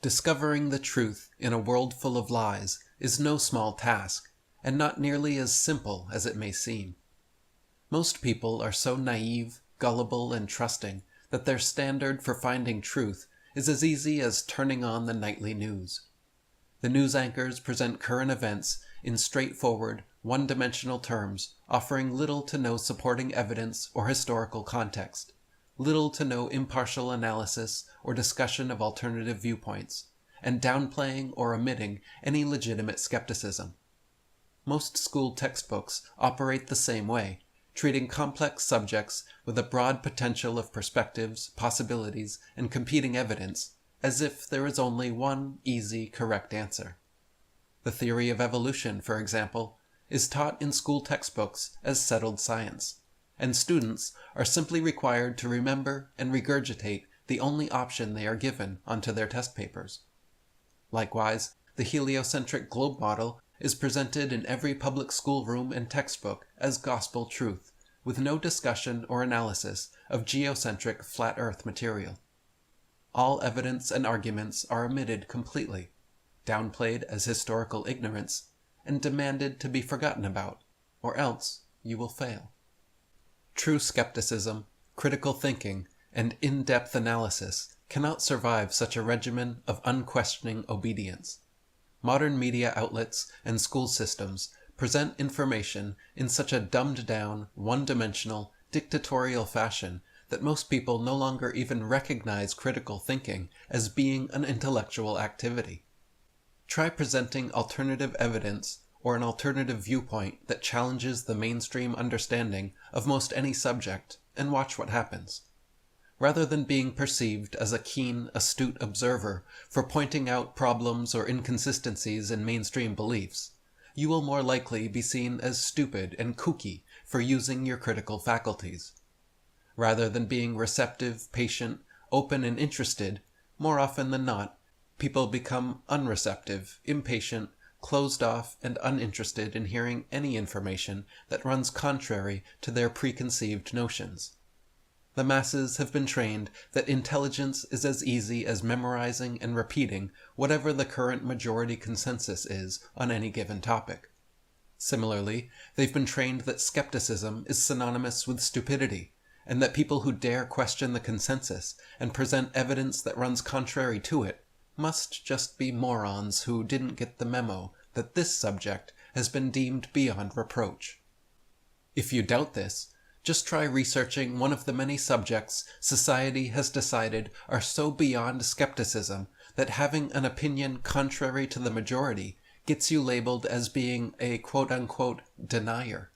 Discovering the truth in a world full of lies is no small task, and not nearly as simple as it may seem. Most people are so naive, gullible, and trusting that their standard for finding truth is as easy as turning on the nightly news. The news anchors present current events in straightforward, one-dimensional terms, offering little to no supporting evidence or historical context, little to no impartial analysis or discussion of alternative viewpoints, and downplaying or omitting any legitimate skepticism. Most school textbooks operate the same way, treating complex subjects with a broad potential of perspectives, possibilities, and competing evidence, as if there is only one easy, correct answer. The theory of evolution, for example, is taught in school textbooks as settled science, and students are simply required to remember and regurgitate the only option they are given onto their test papers. Likewise, the heliocentric globe model is presented in every public schoolroom and textbook as gospel truth, with no discussion or analysis of geocentric flat earth material. All evidence and arguments are omitted completely, downplayed as historical ignorance, and demanded to be forgotten about, or else you will fail. True skepticism, critical thinking, and in-depth analysis cannot survive such a regimen of unquestioning obedience. Modern media outlets and school systems present information in such a dumbed-down, one-dimensional, dictatorial fashion that most people no longer even recognize critical thinking as being an intellectual activity. Try presenting alternative evidence or an alternative viewpoint that challenges the mainstream understanding of most any subject, and watch what happens. Rather than being perceived as a keen, astute observer for pointing out problems or inconsistencies in mainstream beliefs, you will more likely be seen as stupid and kooky for using your critical faculties. Rather than being receptive, patient, open, and interested, more often than not, people become unreceptive, impatient, closed off, and uninterested in hearing any information that runs contrary to their preconceived notions. The masses have been trained that intelligence is as easy as memorizing and repeating whatever the current majority consensus is on any given topic. Similarly, they've been trained that skepticism is synonymous with stupidity, and that people who dare question the consensus and present evidence that runs contrary to it must just be morons who didn't get the memo that this subject has been deemed beyond reproach. If you doubt this, just try researching one of the many subjects society has decided are so beyond skepticism that having an opinion contrary to the majority gets you labeled as being a quote-unquote denier,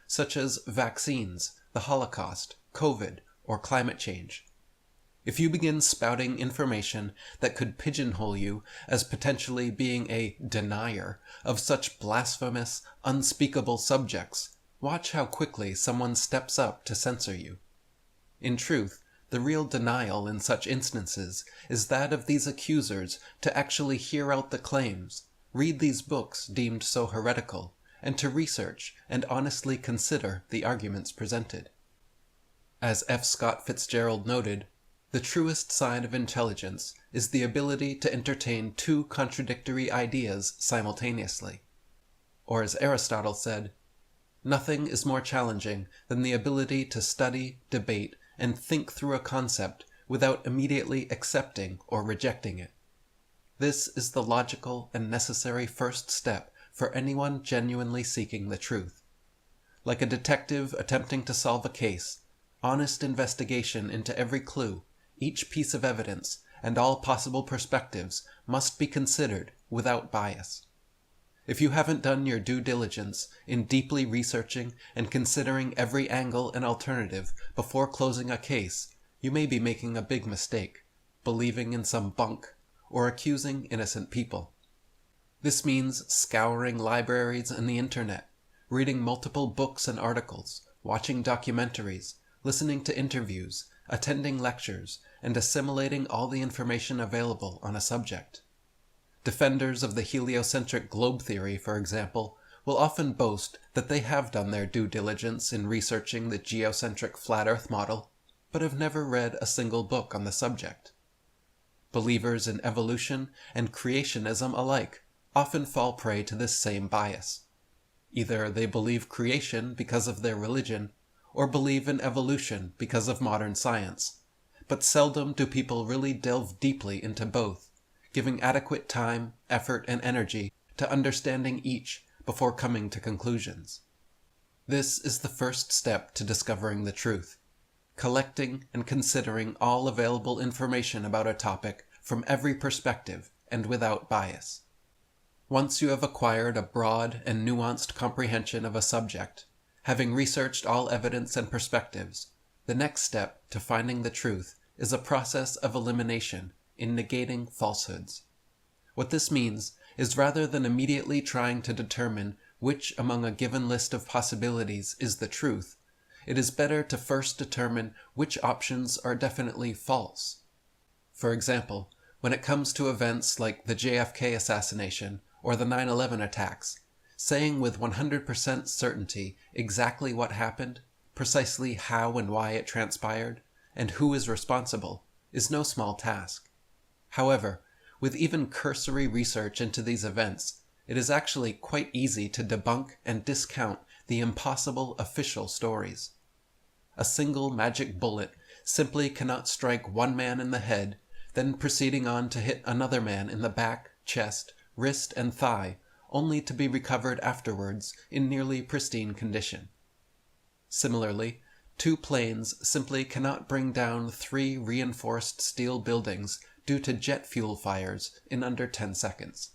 such as vaccines, the Holocaust, COVID, or climate change. If you begin spouting information that could pigeonhole you as potentially being a denier of such blasphemous, unspeakable subjects, watch how quickly someone steps up to censor you. In truth, the real denial in such instances is that of these accusers to actually hear out the claims, read these books deemed so heretical, and to research and honestly consider the arguments presented. As F. Scott Fitzgerald noted, the truest sign of intelligence is the ability to entertain two contradictory ideas simultaneously. Or as Aristotle said, nothing is more challenging than the ability to study, debate, and think through a concept without immediately accepting or rejecting it. This is the logical and necessary first step for anyone genuinely seeking the truth. Like a detective attempting to solve a case, honest investigation into every clue, each piece of evidence, and all possible perspectives must be considered without bias. If you haven't done your due diligence in deeply researching and considering every angle and alternative before closing a case, you may be making a big mistake, believing in some bunk, or accusing innocent people. This means scouring libraries and the internet, reading multiple books and articles, watching documentaries, listening to interviews, attending lectures, and assimilating all the information available on a subject. Defenders of the heliocentric globe theory, for example, will often boast that they have done their due diligence in researching the geocentric flat Earth model, but have never read a single book on the subject. Believers in evolution and creationism alike often fall prey to this same bias. Either they believe creation because of their religion, or believe in evolution because of modern science, but seldom do people really delve deeply into both, giving adequate time, effort, and energy to understanding each before coming to conclusions. This is the first step to discovering the truth, collecting and considering all available information about a topic from every perspective and without bias. Once you have acquired a broad and nuanced comprehension of a subject, having researched all evidence and perspectives, the next step to finding the truth is a process of elimination in negating falsehoods. What this means is, rather than immediately trying to determine which among a given list of possibilities is the truth, it is better to first determine which options are definitely false. For example, when it comes to events like the JFK assassination or the 9/11 attacks, saying with 100% certainty exactly what happened, precisely how and why it transpired, and who is responsible, is no small task. However, with even cursory research into these events, it is actually quite easy to debunk and discount the impossible official stories. A single magic bullet simply cannot strike one man in the head, then proceeding on to hit another man in the back, chest, wrist, and thigh, only to be recovered afterwards in nearly pristine condition. Similarly, 2 planes simply cannot bring down 3 reinforced steel buildings due to jet fuel fires in under 10 seconds.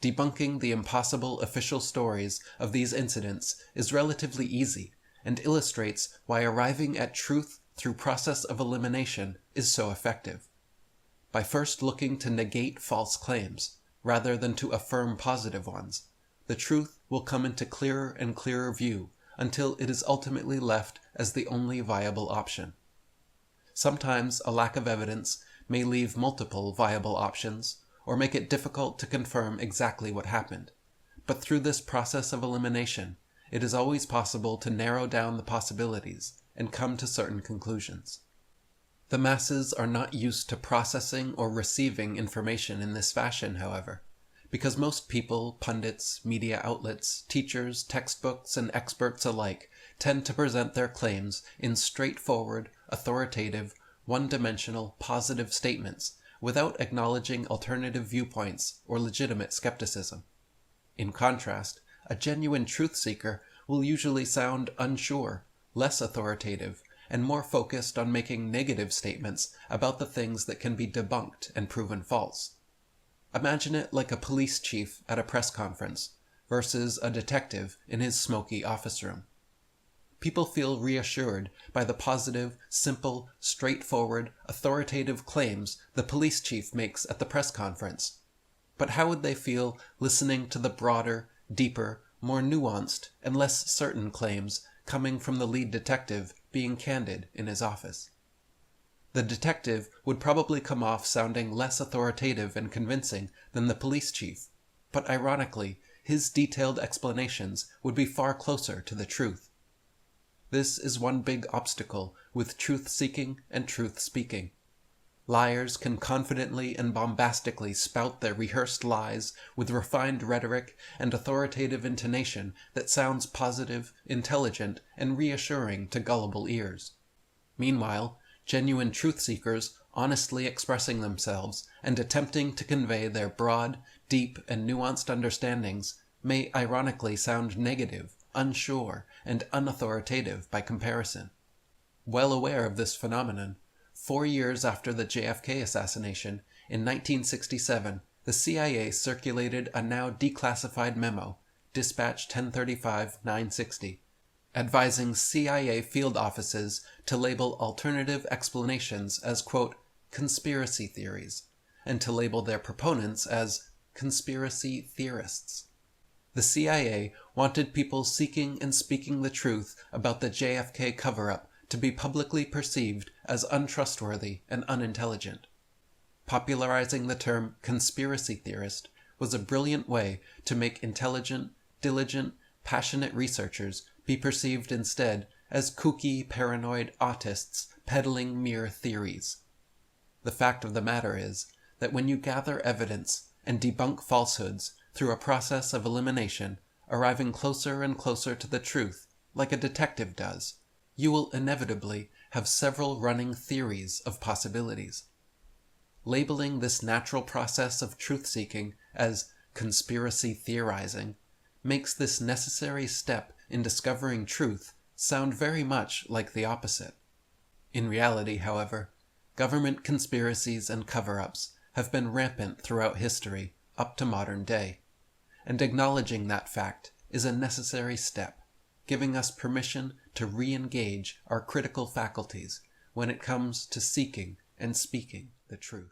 Debunking the impossible official stories of these incidents is relatively easy and illustrates why arriving at truth through process of elimination is so effective. By first looking to negate false claims, rather than to affirm positive ones, the truth will come into clearer and clearer view until it is ultimately left as the only viable option. Sometimes a lack of evidence may leave multiple viable options, or make it difficult to confirm exactly what happened, but through this process of elimination, it is always possible to narrow down the possibilities and come to certain conclusions. The masses are not used to processing or receiving information in this fashion, however, because most people, pundits, media outlets, teachers, textbooks, and experts alike tend to present their claims in straightforward, authoritative, one-dimensional, positive statements without acknowledging alternative viewpoints or legitimate skepticism. In contrast, a genuine truth seeker will usually sound unsure, less authoritative, and more focused on making negative statements about the things that can be debunked and proven false. Imagine it like a police chief at a press conference versus a detective in his smoky office room. People feel reassured by the positive, simple, straightforward, authoritative claims the police chief makes at the press conference. But how would they feel listening to the broader, deeper, more nuanced, and less certain claims coming from the lead detective being candid in his office? The detective would probably come off sounding less authoritative and convincing than the police chief, but ironically, his detailed explanations would be far closer to the truth. This is one big obstacle with truth-seeking and truth-speaking. Liars can confidently and bombastically spout their rehearsed lies with refined rhetoric and authoritative intonation that sounds positive, intelligent, and reassuring to gullible ears. Meanwhile, genuine truth-seekers, honestly expressing themselves and attempting to convey their broad, deep, and nuanced understandings, may ironically sound negative, unsure, and unauthoritative by comparison. Well aware of this phenomenon, 4 years after the JFK assassination, in 1967, the CIA circulated a now declassified memo, Dispatch 1035-960, advising CIA field offices to label alternative explanations as, quote, conspiracy theories, and to label their proponents as conspiracy theorists. The CIA wanted people seeking and speaking the truth about the JFK cover-up to be publicly perceived as untrustworthy and unintelligent. Popularizing the term conspiracy theorist was a brilliant way to make intelligent, diligent, passionate researchers be perceived instead as kooky, paranoid autists peddling mere theories. The fact of the matter is that when you gather evidence and debunk falsehoods through a process of elimination, arriving closer and closer to the truth, like a detective does, you will inevitably have several running theories of possibilities. Labeling this natural process of truth-seeking as conspiracy theorizing makes this necessary step in discovering truth sound very much like the opposite. In reality, however, government conspiracies and cover-ups have been rampant throughout history up to modern day, and acknowledging that fact is a necessary step, giving us permission to re-engage our critical faculties when it comes to seeking and speaking the truth.